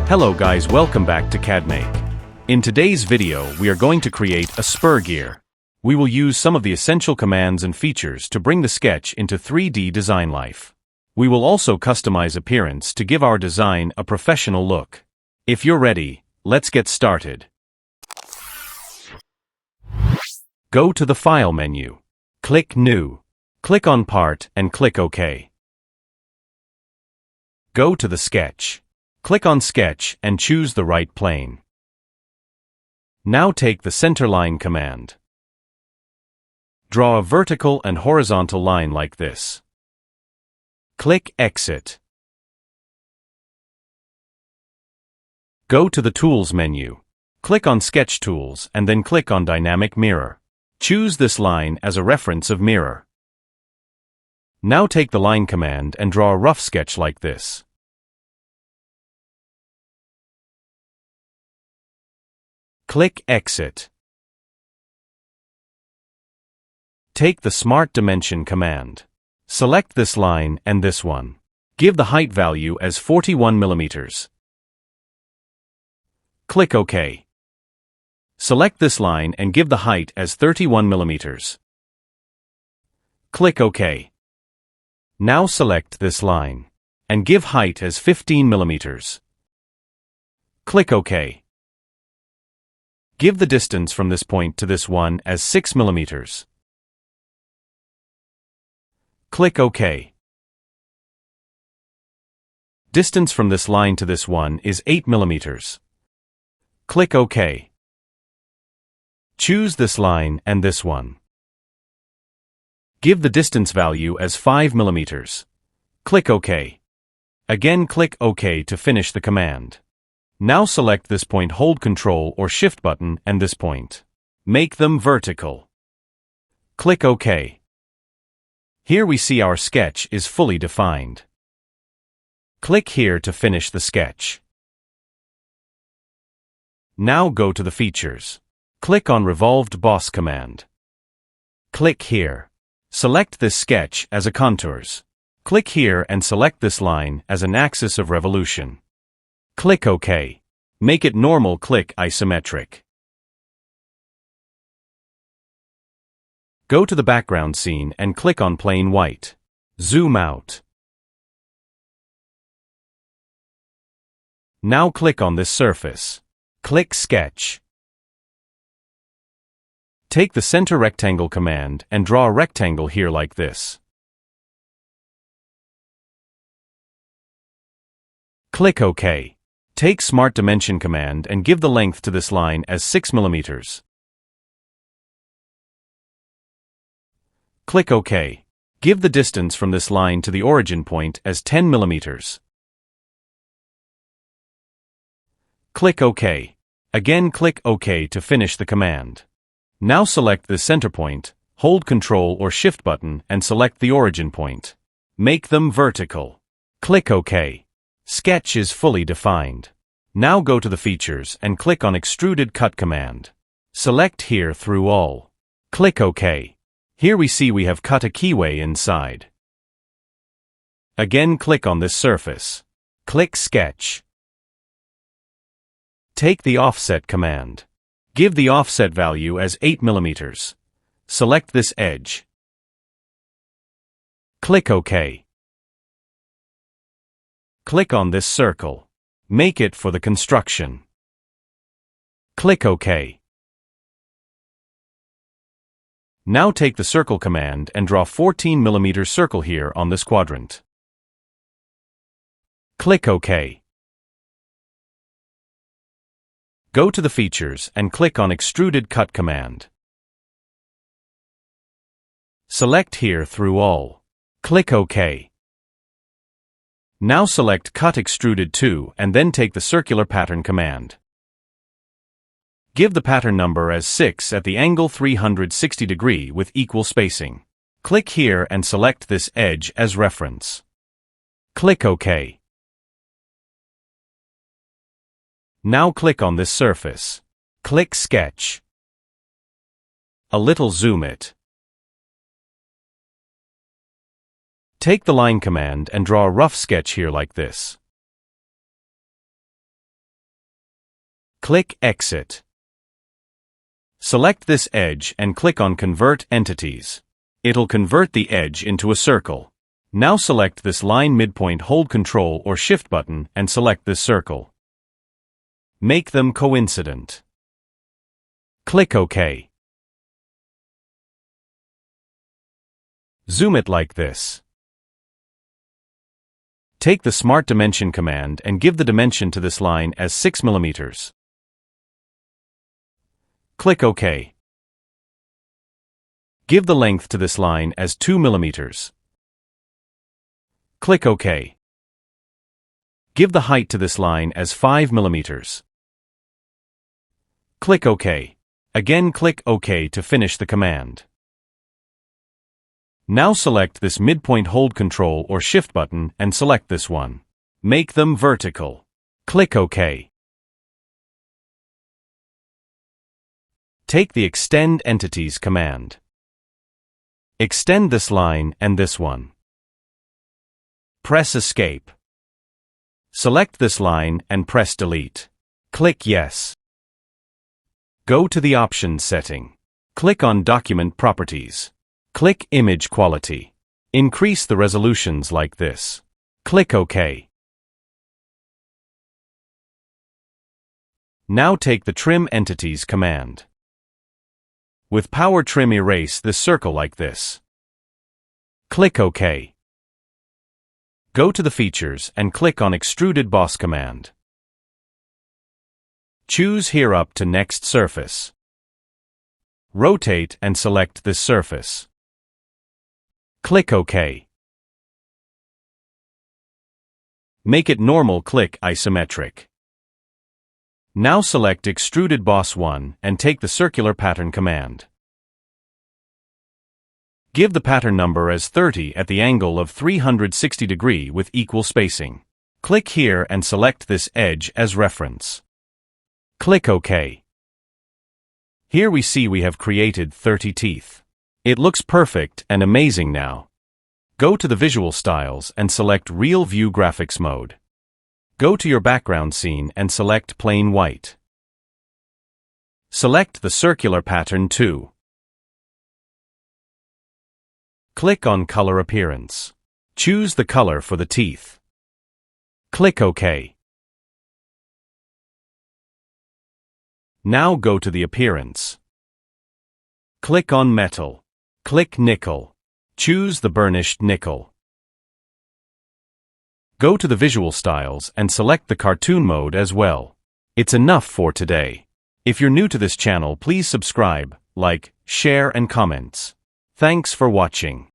Hello guys, welcome back to CADmake. In today's video, we are going to create a spur gear. We will use some of the essential commands and features to bring the sketch into 3D design life. We will also customize appearance to give our design a professional look. If you're ready, let's get started. Go to the File menu. Click New. Click on Part and click OK. Go to the Sketch. Click on Sketch and choose the right plane. Now take the Centerline command. Draw a vertical and horizontal line like this. Click Exit. Go to the Tools menu. Click on Sketch Tools and then click on Dynamic Mirror. Choose this line as a reference of mirror. Now take the Line command and draw a rough sketch like this. Click Exit. Take the Smart Dimension command. Select this line and this one. Give the height value as 41 mm. Click OK. Select this line and give the height as 31 mm. Click OK. Now select this line and give height as 15 mm. Click OK. Give the distance from this point to this one as 6 mm. Click OK. Distance from this line to this one is 8 mm. Click OK. Choose this line and this one. Give the distance value as 5 mm. Click OK. Again click OK to finish the command. Now select this point, hold Ctrl or Shift button and this point. Make them vertical. Click OK. Here we see our sketch is fully defined. Click here to finish the sketch. Now go to the features. Click on Revolved Boss command. Click here. Select this sketch as a contours. Click here and select this line as an axis of revolution. Click OK. Make it normal, click isometric. Go to the background scene and click on plain white. Zoom out. Now click on this surface. Click Sketch. Take the Center Rectangle command and draw a rectangle here like this. Click OK. Take Smart Dimension command and give the length to this line as 6 mm. Click OK. Give the distance from this line to the origin point as 10 mm. Click OK. Again click OK to finish the command. Now select the center point, hold Ctrl or Shift button and select the origin point. Make them vertical. Click OK. Sketch is fully defined. Now go to the features and click on Extruded Cut command. Select here through all. Click OK. Here we see we have cut a keyway inside. Again click on this surface. Click Sketch. Take the Offset command. Give the offset value as 8 mm. Select this edge. Click OK. Click on this circle. Make it for the construction. Click OK. Now take the Circle command and draw 14 mm circle here on this quadrant. Click OK. Go to the features and click on Extruded Cut command. Select here through all. Click OK. Now select Cut Extruded To and then take the Circular Pattern command. Give the pattern number as 6 at the angle 360 degree with equal spacing. Click here and select this edge as reference. Click OK. Now click on this surface. Click Sketch. A little zoom it. Take the Line command and draw a rough sketch here like this. Click Exit. Select this edge and click on Convert Entities. It'll convert the edge into a circle. Now select this line midpoint, hold Ctrl or Shift button and select this circle. Make them coincident. Click OK. Zoom it like this. Take the Smart Dimension command and give the dimension to this line as 6 mm. Click OK. Give the length to this line as 2 mm. Click OK. Give the height to this line as 5 mm. Click OK. Again click OK to finish the command. Now select this midpoint, hold Ctrl or Shift button and select this one. Make them vertical. Click OK. Take the Extend Entities command. Extend this line and this one. Press Escape. Select this line and press Delete. Click Yes. Go to the Options setting. Click on Document Properties. Click Image Quality. Increase the resolutions like this. Click OK. Now take the Trim Entities command. With Power Trim, erase this circle like this. Click OK. Go to the Features and click on Extruded Boss command. Choose here up to Next Surface. Rotate and select this surface. Click OK. Make it normal, click Isometric. Now select Extruded Boss 1 and take the Circular Pattern command. Give the pattern number as 30 at the angle of 360 degree with equal spacing. Click here and select this edge as reference. Click OK. Here we see we have created 30 teeth. It looks perfect and amazing now. Go to the Visual Styles and select Real View Graphics mode. Go to your background scene and select Plain White. Select the circular pattern too. Click on Color Appearance. Choose the color for the teeth. Click OK. Now go to the Appearance. Click on Metal. Click Nickel. Choose the burnished nickel. Go to the Visual Styles and select the Cartoon mode as well. It's enough for today. If you're new to this channel, please subscribe, like, share and comments. Thanks for watching.